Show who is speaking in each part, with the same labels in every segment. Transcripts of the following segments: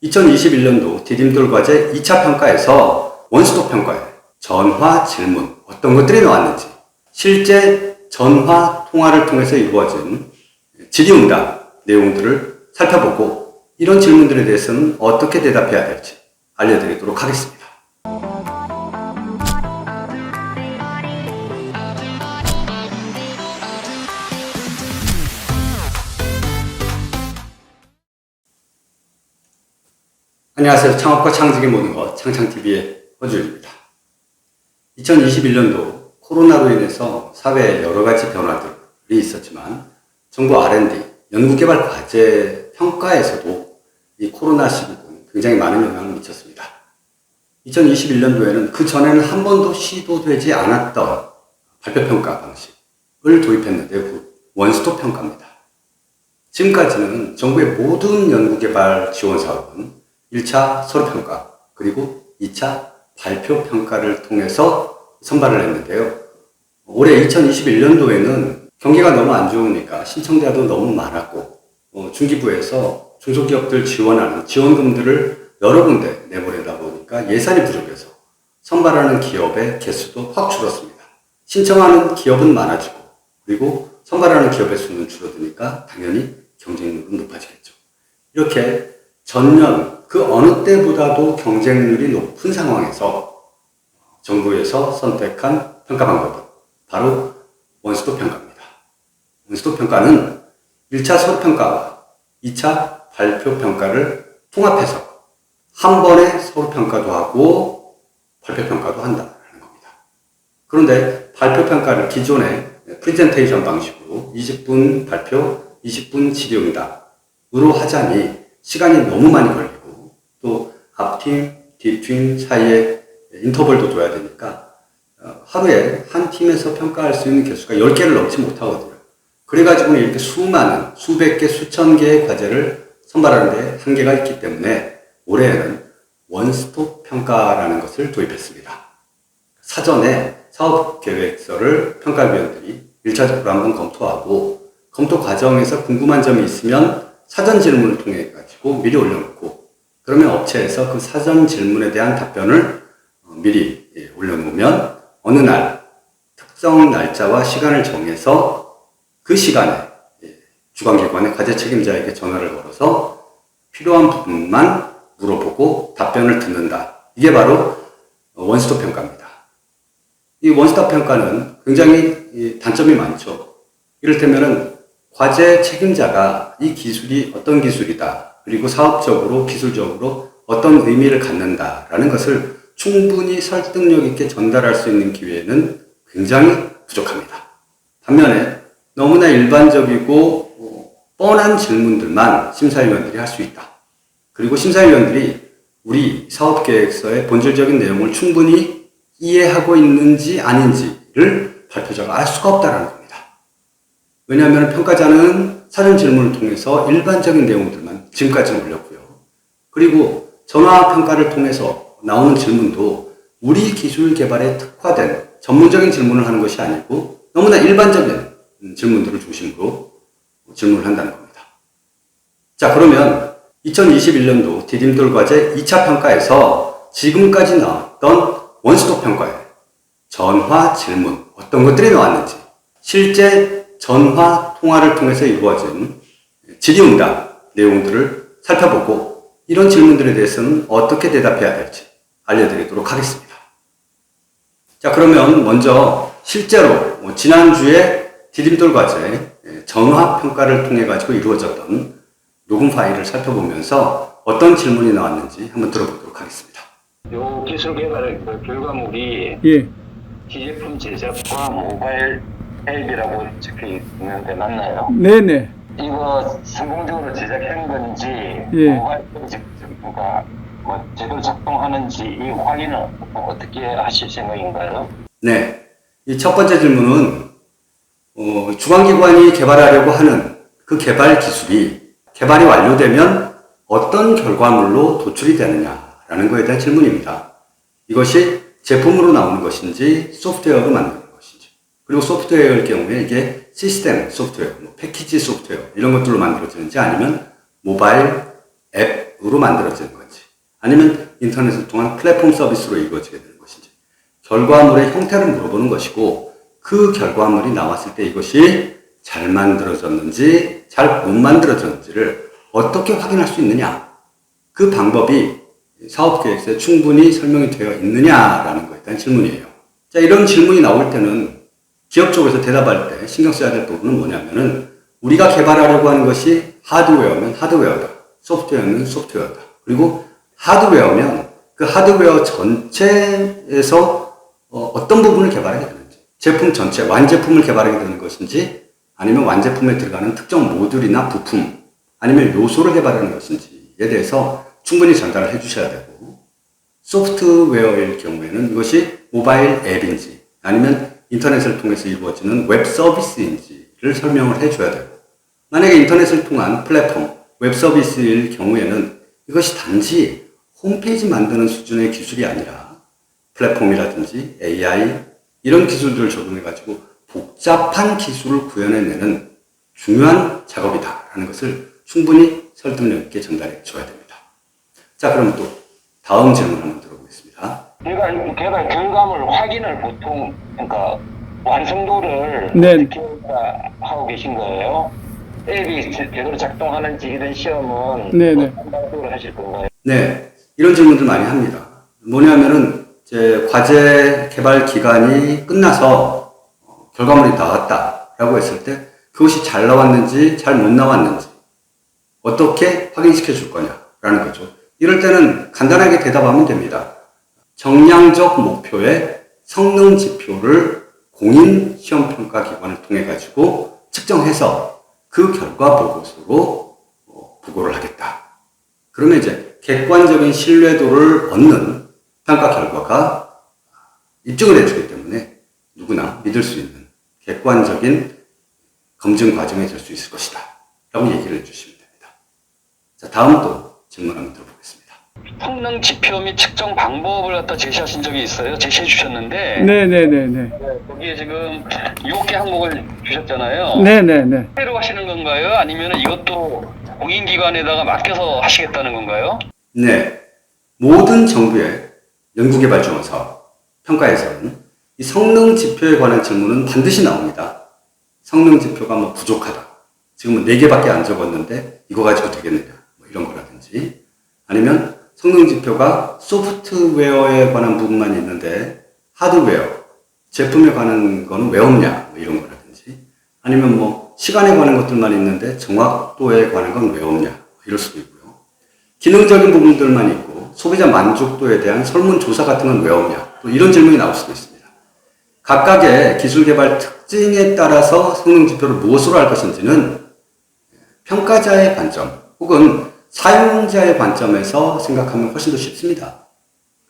Speaker 1: 2021년도 디딤돌 과제 2차 평가에서 원스톱 평가에 전화, 질문 어떤 것들이 나왔는지, 실제 전화 통화를 통해서 이루어진 질의응답 내용들을 살펴보고 이런 질문들에 대해서는 어떻게 대답해야 될지 알려드리도록 하겠습니다. 안녕하세요. 창업과 창직의 모든 것 창창TV의 허주입니다. 2021년도 코로나로 인해서 사회에 여러 가지 변화들이 있었지만 정부 R&D, 연구개발 과제 평가에서도 이 코로나 시국은 굉장히 많은 영향을 미쳤습니다. 2021년도에는 그 전에는 한 번도 시도되지 않았던 발표평가 방식을 도입했는데 원스톱 평가입니다. 지금까지는 정부의 모든 연구개발 지원 사업은 1차 서류평가 그리고 2차 발표평가를 통해서 선발을 했는데요. 올해 2021년도에는 경기가 너무 안 좋으니까 신청자도 너무 많았고 중기부에서 중소기업들 지원하는 지원금들을 여러 군데 내보내다 보니까 예산이 부족해서 선발하는 기업의 개수도 확 줄었습니다. 신청하는 기업은 많아지고 그리고 선발하는 기업의 수는 줄어드니까 당연히 경쟁률은 높아지겠죠. 이렇게 전년 그 어느 때보다도 경쟁률이 높은 상황에서 정부에서 선택한 평가 방법은 바로 원스톱 평가입니다. 원스톱 평가는 1차 서류평가와 2차 발표평가를 통합해서 한 번에 서류평가도 하고 발표평가도 한다는 겁니다. 그런데 발표평가를 기존의 프레젠테이션 방식으로 20분 발표, 20분 질의응답으로 하자니 시간이 너무 많이 걸리고 또 앞팀, 뒷팀 사이에 인터벌도 둬야 되니까 하루에 한 팀에서 평가할 수 있는 개수가 10개를 넘지 못하거든요. 그래가지고 이렇게 수많은 수백 개, 수천 개의 과제를 선발하는 데 한계가 있기 때문에 올해에는 원스톱 평가라는 것을 도입했습니다. 사전에 사업계획서를 평가위원들이 1차적으로 한번 검토하고 검토 과정에서 궁금한 점이 있으면 사전 질문을 통해 가지고 미리 올려놓고 그러면 업체에서 그 사전 질문에 대한 답변을 미리 올려놓으면 어느 날 특정 날짜와 시간을 정해서 그 시간에 주관기관의 과제 책임자에게 전화를 걸어서 필요한 부분만 물어보고 답변을 듣는다. 이게 바로 원스톱 평가입니다. 이 원스톱 평가는 굉장히 단점이 많죠. 이를테면은 과제 책임자가 이 기술이 어떤 기술이다. 그리고 사업적으로, 기술적으로 어떤 의미를 갖는다라는 것을 충분히 설득력 있게 전달할 수 있는 기회는 굉장히 부족합니다. 반면에 너무나 일반적이고 뻔한 질문들만 심사위원들이 할 수 있다. 그리고 심사위원들이 우리 사업계획서의 본질적인 내용을 충분히 이해하고 있는지 아닌지를 발표자가 알 수가 없다는 겁니다. 왜냐하면 평가자는 사전 질문을 통해서 일반적인 내용들만 지금까지는 올렸고요. 그리고 전화 평가를 통해서 나오는 질문도 우리 기술 개발에 특화된 전문적인 질문을 하는 것이 아니고 너무나 일반적인 질문들을 중심으로 질문을 한다는 겁니다. 자, 그러면 2021년도 디딤돌 과제 2차 평가에서 지금까지 나왔던 원스톱 평가에 전화, 질문 어떤 것들이 나왔는지, 실제 전화 통화를 통해서 이루어진 질의응답 내용들을 살펴보고 이런 질문들에 대해서는 어떻게 대답해야 될지 알려드리도록 하겠습니다. 자, 그러면 먼저 실제로 지난주에 디딤돌 과제 전화 평가를 통해 가지고 이루어졌던 녹음 파일을 살펴보면서 어떤 질문이 나왔는지 한번 들어보도록 하겠습니다.
Speaker 2: 요 기술 개발 결과물이 기제품 제작과 모바일 앱이라고 적혀 있는데 맞나요?
Speaker 3: 네네.
Speaker 2: 이거 성공적으로 제작한 건지 모바일 제품가 제대로 작동하는지 이 확인은 어떻게 하실 생각인가요?
Speaker 1: 네, 이 첫 번째 질문은 주관기관이 개발하려고 하는 그 개발 기술이 개발이 완료되면 어떤 결과물로 도출이 되느냐라는 것에 대한 질문입니다. 이것이 제품으로 나오는 것인지 소프트웨어로 만드는 것인지, 그리고 소프트웨어일 경우에 이게 시스템 소프트웨어, 패키지 소프트웨어 이런 것들로 만들어지는지 아니면 모바일 앱으로 만들어지는 건지, 아니면 인터넷을 통한 플랫폼 서비스로 이루어지게 되는 것인지, 결과물의 형태를 물어보는 것이고, 그 결과물이 나왔을 때 이것이 잘 만들어졌는지 잘 못 만들어졌는지를 어떻게 확인할 수 있느냐, 그 방법이 사업계획서에 충분히 설명이 되어 있느냐라는 것에 대한 질문이에요. 자, 이런 질문이 나올 때는 기업 쪽에서 대답할 때 신경 써야 될 부분은 뭐냐면은, 우리가 개발하려고 하는 것이 하드웨어면 하드웨어다, 소프트웨어면 소프트웨어다, 그리고 하드웨어면 그 하드웨어 전체에서 어떤 부분을 개발하게 되는지, 제품 전체, 완제품을 개발하게 되는 것인지, 아니면 완제품에 들어가는 특정 모듈이나 부품, 아니면 요소를 개발하는 것인지에 대해서 충분히 전달을 해주셔야 되고, 소프트웨어일 경우에는 이것이 모바일 앱인지 아니면 인터넷을 통해서 이루어지는 웹 서비스인지를 설명을 해줘야 되고, 만약에 인터넷을 통한 플랫폼, 웹 서비스일 경우에는 이것이 단지 홈페이지 만드는 수준의 기술이 아니라 플랫폼이라든지 AI 이런 기술들을 적용해가지고 복잡한 기술을 구현해내는 중요한 작업이다라는 것을 충분히 설득력 있게 전달해 줘야 됩니다. 자, 그럼 또 다음 질문 한번 들어보겠습니다.
Speaker 2: 개발 결과물 확인을 보통, 그러니까 완성도를
Speaker 3: 네.
Speaker 2: 어떻게 하고 계신 거예요? 앱이 제대로 작동하는지 이런 시험은
Speaker 3: 네네.
Speaker 2: 어떤 방식으로 하실 건가요?
Speaker 1: 네, 이런 질문들 많이 합니다. 뭐냐면은 이제 과제 개발 기간이 끝나서 결과물이 나왔다라고 했을 때 그것이 잘 나왔는지 잘 못 나왔는지 어떻게 확인시켜 줄 거냐라는 거죠. 이럴 때는 간단하게 대답하면 됩니다. 정량적 목표의 성능 지표를 공인 시험평가기관을 통해 가지고 측정해서 그 결과 보고서로 보고를 하겠다. 그러면 이제 객관적인 신뢰도를 얻는 평가 결과가 입증을 해주기 때문에 누구나 믿을 수 있는 객관적인 검증 과정이 될 수 있을 것이다 라고 얘기를 해주시면 됩니다. 자, 다음 또 질문 한번 들어보겠습니다.
Speaker 2: 성능 지표 및 측정 방법을 갖다 제시하신 적이 있어요? 제시해 주셨는데
Speaker 3: 네네네네.
Speaker 2: 거기에 지금 6개 항목을 주셨잖아요.
Speaker 3: 네네네.
Speaker 2: 새로 하시는 건가요? 아니면 이것도 공인기관에다가 맡겨서 하시겠다는 건가요?
Speaker 1: 네, 모든 정부의 연구개발 지원 사업 평가에서는 이 성능 지표에 관한 질문은 반드시 나옵니다. 성능 지표가 뭐 부족하다, 지금은 4개밖에 안 적었는데 이거 가지고 되겠느냐, 뭐 이런 거라든지, 아니면 성능 지표가 소프트웨어에 관한 부분만 있는데 하드웨어, 제품에 관한 거는 왜 없냐, 뭐 이런 거라든지, 아니면 뭐 시간에 관한 것들만 있는데 정확도에 관한 건 왜 없냐, 뭐 이럴 수도 있고요. 기능적인 부분들만 있고 소비자 만족도에 대한 설문조사 같은 건 왜 없냐, 또 이런 질문이 나올 수도 있습니다. 각각의 기술개발 특징에 따라서 성능지표를 무엇으로 할 것인지는 평가자의 관점 혹은 사용자의 관점에서 생각하면 훨씬 더 쉽습니다.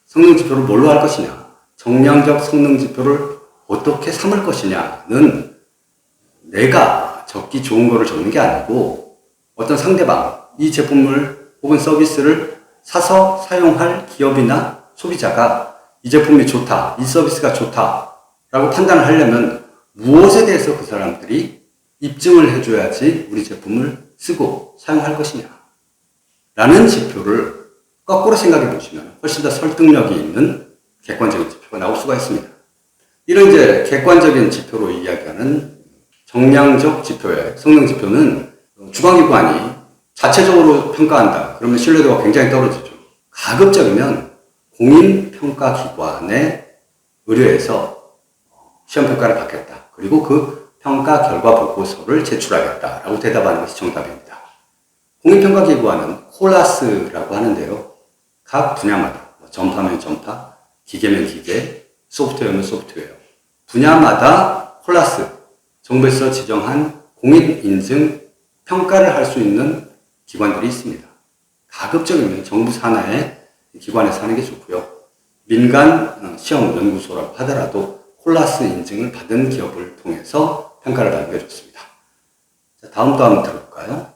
Speaker 1: 성능지표를 뭘로 할 것이냐, 정량적 성능지표를 어떻게 삼을 것이냐는 내가 적기 좋은 거를 적는 게 아니고, 어떤 상대방, 이 제품을 혹은 서비스를 사서 사용할 기업이나 소비자가 이 제품이 좋다, 이 서비스가 좋다 라고 판단을 하려면 무엇에 대해서 그 사람들이 입증을 해줘야지 우리 제품을 쓰고 사용할 것이냐 라는 지표를 거꾸로 생각해 보시면 훨씬 더 설득력이 있는 객관적인 지표가 나올 수가 있습니다. 이런 이제 객관적인 지표로 이야기하는 정량적 지표의 성능 지표는 주관기관이 자체적으로 평가한다 그러면 신뢰도가 굉장히 떨어지죠. 가급적이면 공인평가기관에 의뢰해서 시험평가를 받겠다, 그리고 그 평가 결과 보고서를 제출하겠다라고 대답하는 것이 정답입니다. 공인평가기관은 콜라스라고 하는데요, 각 분야마다 전파면 전파, 기계면 기계, 소프트웨어면 소프트웨어 분야마다 콜라스, 정부에서 지정한 공인인증 평가를 할 수 있는 기관들이 있습니다. 가급적이면 정부 산하의 기관에서 하는 게 좋고요. 민간 시험 연구소라고 하더라도 콜라스 인증을 받은 기업을 통해서 평가를 받는 게 좋습니다. 자, 다음도 한번 들어볼까요?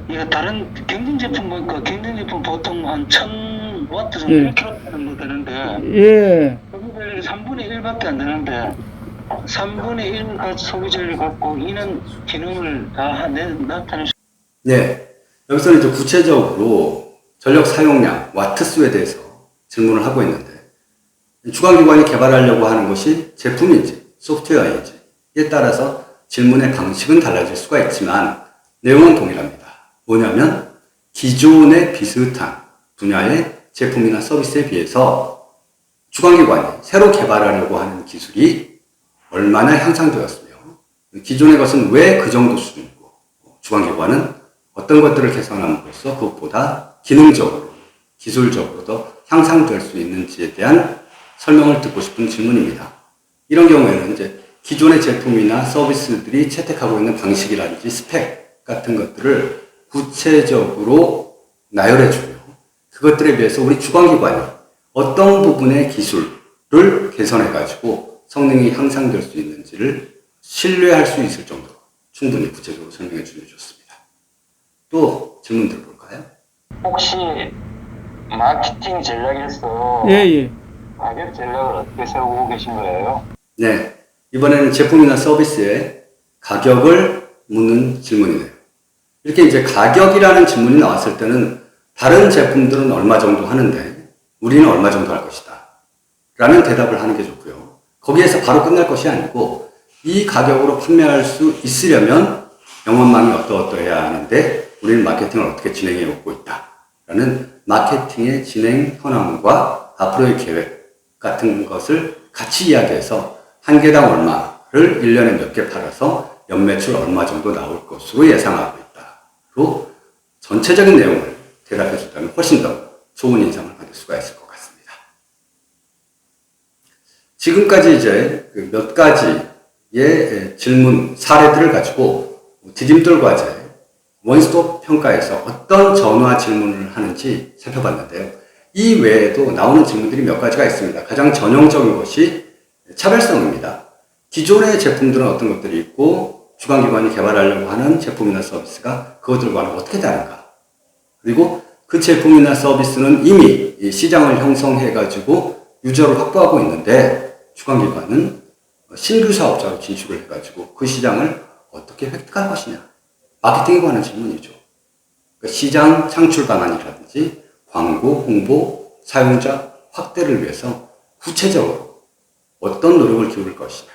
Speaker 2: 이거 다른 경쟁 제품 보니까 경쟁 제품 보통 한 1000W 정도,
Speaker 3: 예.
Speaker 2: 1kW 정도 되는데
Speaker 3: 예.
Speaker 2: 소비전력이 3분의 1밖에 안 되는데 3분의 1 소비전력 갖고 이는 기능을 다 나타낼 수.
Speaker 1: 네, 여기서는 이제 구체적으로 전력 사용량, 와트수에 대해서 질문을 하고 있는데 주관기관이 개발하려고 하는 것이 제품인지 소프트웨어인지에 따라서 질문의 방식은 달라질 수가 있지만 내용은 동일합니다. 뭐냐면 기존의 비슷한 분야의 제품이나 서비스에 비해서 주관기관이 새로 개발하려고 하는 기술이 얼마나 향상되었으며 기존의 것은 왜 그 정도 수준이고 주관기관은 어떤 것들을 개선함으로써 그것보다 기능적으로, 기술적으로 더 향상될 수 있는지에 대한 설명을 듣고 싶은 질문입니다. 이런 경우에는 이제 기존의 제품이나 서비스들이 채택하고 있는 방식이라든지 스펙 같은 것들을 구체적으로 나열해 주고요. 그것들에 비해서 우리 주관기관이 어떤 부분의 기술을 개선해 가지고 성능이 향상될 수 있는지를 신뢰할 수 있을 정도로 충분히 구체적으로 설명해 주면 좋습니다. 또 질문 들어볼까요?
Speaker 2: 혹시 마케팅 전략에서
Speaker 3: 예.
Speaker 2: 가격 전략을 어떻게 세우고 계신 거예요?
Speaker 1: 네. 이번에는 제품이나 서비스의 가격을 묻는 질문이네요. 이렇게 이제 가격이라는 질문이 나왔을 때는 다른 제품들은 얼마 정도 하는데 우리는 얼마 정도 할 것이다 라는 대답을 하는 게 좋고요. 거기에서 바로 끝날 것이 아니고 이 가격으로 판매할 수 있으려면 영업망이 어떠어떠해야 하는데 우리는 마케팅을 어떻게 진행해 오고 있다 라는 마케팅의 진행 현황과 앞으로의 계획 같은 것을 같이 이야기해서 한 개당 얼마를 1년에 몇 개 팔아서 연매출 얼마 정도 나올 것으로 예상하고 있다. 로 전체적인 내용을 대답해 준다면 훨씬 더 좋은 인상을 받을 수가 있을 것 같습니다. 지금까지 이제 그 몇 가지의 질문 사례들을 가지고 디딤돌 과제 원스톱 평가에서 어떤 전화 질문을 하는지 살펴봤는데요. 이 외에도 나오는 질문들이 몇 가지가 있습니다. 가장 전형적인 것이 차별성입니다. 기존의 제품들은 어떤 것들이 있고 주관기관이 개발하려고 하는 제품이나 서비스가 그것들과는 어떻게 다른가? 그리고 그 제품이나 서비스는 이미 이 시장을 형성해가지고 유저를 확보하고 있는데 주관기관은 신규 사업자로 진출을 해가지고 그 시장을 어떻게 획득할 것이냐? 마케팅에 관한 질문이죠. 그러니까 시장 창출 방안이라든지 광고, 홍보, 사용자 확대를 위해서 구체적으로 어떤 노력을 기울일 것이냐.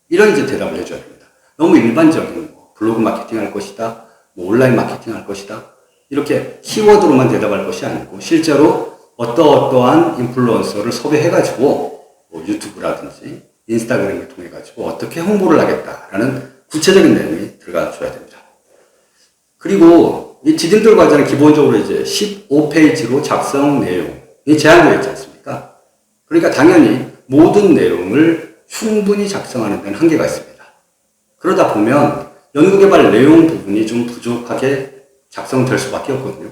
Speaker 1: 이런 이제 대답을 해줘야 됩니다. 너무 일반적인 블로그 마케팅 할 것이다, 온라인 마케팅 할 것이다. 이렇게 키워드로만 대답할 것이 아니고 실제로 어떠한 인플루언서를 섭외해가지고 유튜브라든지 인스타그램을 통해가지고 어떻게 홍보를 하겠다라는 구체적인 내용이 들어가줘야 됩니다. 그리고 이 디딤돌 과제는 기본적으로 이제 15페이지로 작성 내용이 제한되어 있지 않습니까? 그러니까 당연히 모든 내용을 충분히 작성하는 데는 한계가 있습니다. 그러다 보면 연구개발 내용 부분이 좀 부족하게 작성될 수밖에 없거든요.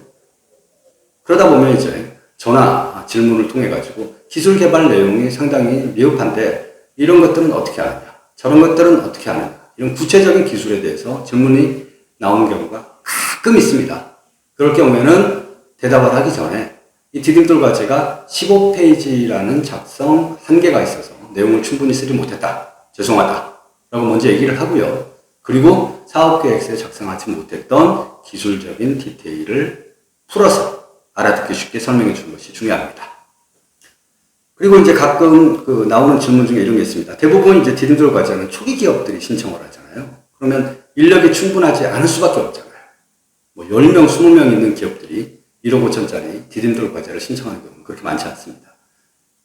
Speaker 1: 그러다 보면 이제 전화 질문을 통해 가지고 기술 개발 내용이 상당히 미흡한데 이런 것들은 어떻게 하느냐, 저런 것들은 어떻게 하느냐, 이런 구체적인 기술에 대해서 질문이 나오는 경우가 가끔 있습니다. 그럴 경우에는 대답을 하기 전에 이 디딤돌 과제가 15페이지라는 작성 한계가 있어서 내용을 충분히 쓰지 못했다. 죄송하다. 라고 먼저 얘기를 하고요. 그리고 사업계획서에 작성하지 못했던 기술적인 디테일을 풀어서 알아듣기 쉽게 설명해 주는 것이 중요합니다. 그리고 이제 가끔 나오는 질문 중에 이런 게 있습니다. 대부분 이제 디딤돌 과제는 초기 기업들이 신청을 하잖아요. 그러면 인력이 충분하지 않을 수밖에 없잖아요. 10명, 20명 있는 기업들이 1억 5천짜리 디딤돌 과제를 신청하는 경우는 그렇게 많지 않습니다.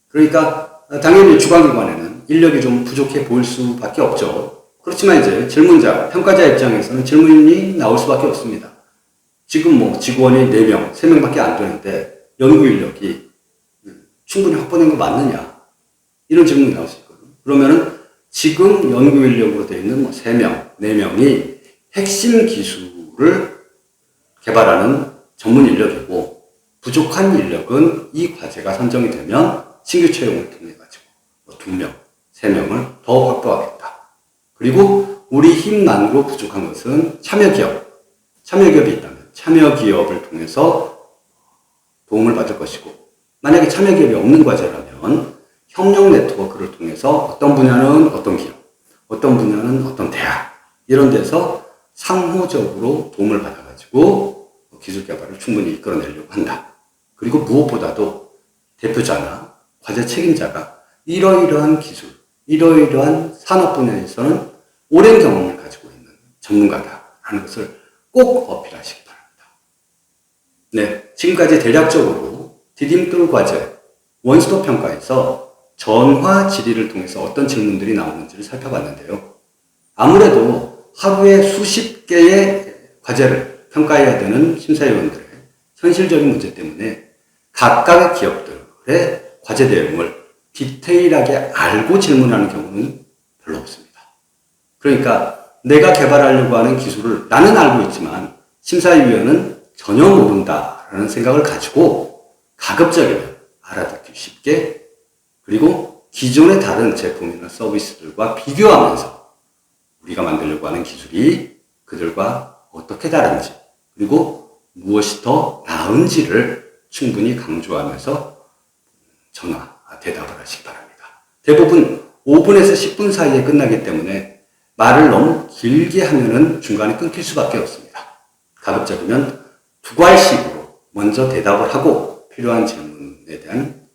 Speaker 1: 그러니까 당연히 주관기관에는 인력이 좀 부족해 보일 수밖에 없죠. 그렇지만 이제 질문자, 평가자 입장에서는 질문이 나올 수밖에 없습니다. 지금 직원이 4명, 3명밖에 안 되는데 연구 인력이 충분히 확보된 거 맞느냐? 이런 질문이 나올 수 있거든요. 그러면은 지금 연구 인력으로 되어 있는 3명, 4명이 핵심 기술을 개발하는 전문 인력이고 부족한 인력은 이 과제가 선정이 되면 신규 채용을 통해 가지고 2명, 3명을 더 확보하겠다. 그리고 우리 힘만으로 부족한 것은 참여기업이 있다면 참여기업을 통해서 도움을 받을 것이고 만약에 참여기업이 없는 과제라면 협력 네트워크를 통해서 어떤 분야는 어떤 기업, 어떤 분야는 어떤 대학 이런 데서 상호적으로 도움을 받아가지고 기술 개발을 충분히 이끌어내려고 한다. 그리고 무엇보다도 대표자나 과제 책임자가 이러이러한 기술, 이러이러한 산업 분야에서는 오랜 경험을 가지고 있는 전문가다라는 것을 꼭 어필하시기 바랍니다. 네, 지금까지 대략적으로 디딤돌 과제 원스톱 평가에서 전화 질의를 통해서 어떤 질문들이 나오는지를 살펴봤는데요. 아무래도 하루에 수십 개의 과제를 평가해야 되는 심사위원들의 현실적인 문제 때문에 각각의 기업들의 과제 내용을 디테일하게 알고 질문하는 경우는 별로 없습니다. 그러니까 내가 개발하려고 하는 기술을 나는 알고 있지만 심사위원은 전혀 모른다라는 생각을 가지고 가급적이면 알아듣기 쉽게, 그리고 기존의 다른 제품이나 서비스들과 비교하면서 우리가 만들려고 하는 기술이 그들과 어떻게 다른지, 그리고 무엇이 더 나은지를 충분히 강조하면서 대답을 하시기 바랍니다. 대부분 5분에서 10분 사이에 끝나기 때문에 말을 너무 길게 하면은 중간에 끊길 수밖에 없습니다. 가급적이면 두괄식으로 먼저 대답을 하고 필요한 질문에 대한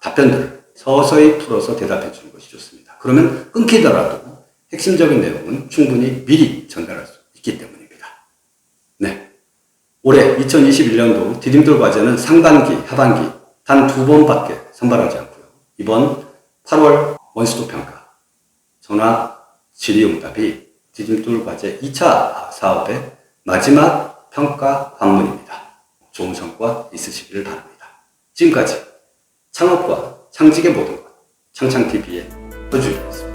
Speaker 1: 답변들을 서서히 풀어서 대답해 주는 것이 좋습니다. 그러면 끊기더라도 핵심적인 내용은 충분히 미리 전달할 수 있기 때문입니다. 네. 올해 2021년도 디딤돌 과제는 상반기, 하반기 단 2번밖에 선발하지 않고요. 이번 8월 원스톱 평가, 전화 질의응답이 디딤돌 과제 2차 사업의 마지막 평가 관문입니다. 좋은 성과 있으시기를 바랍니다. 지금까지 창업과 창직의 모든 것, 창창TV의 허준이었습니다.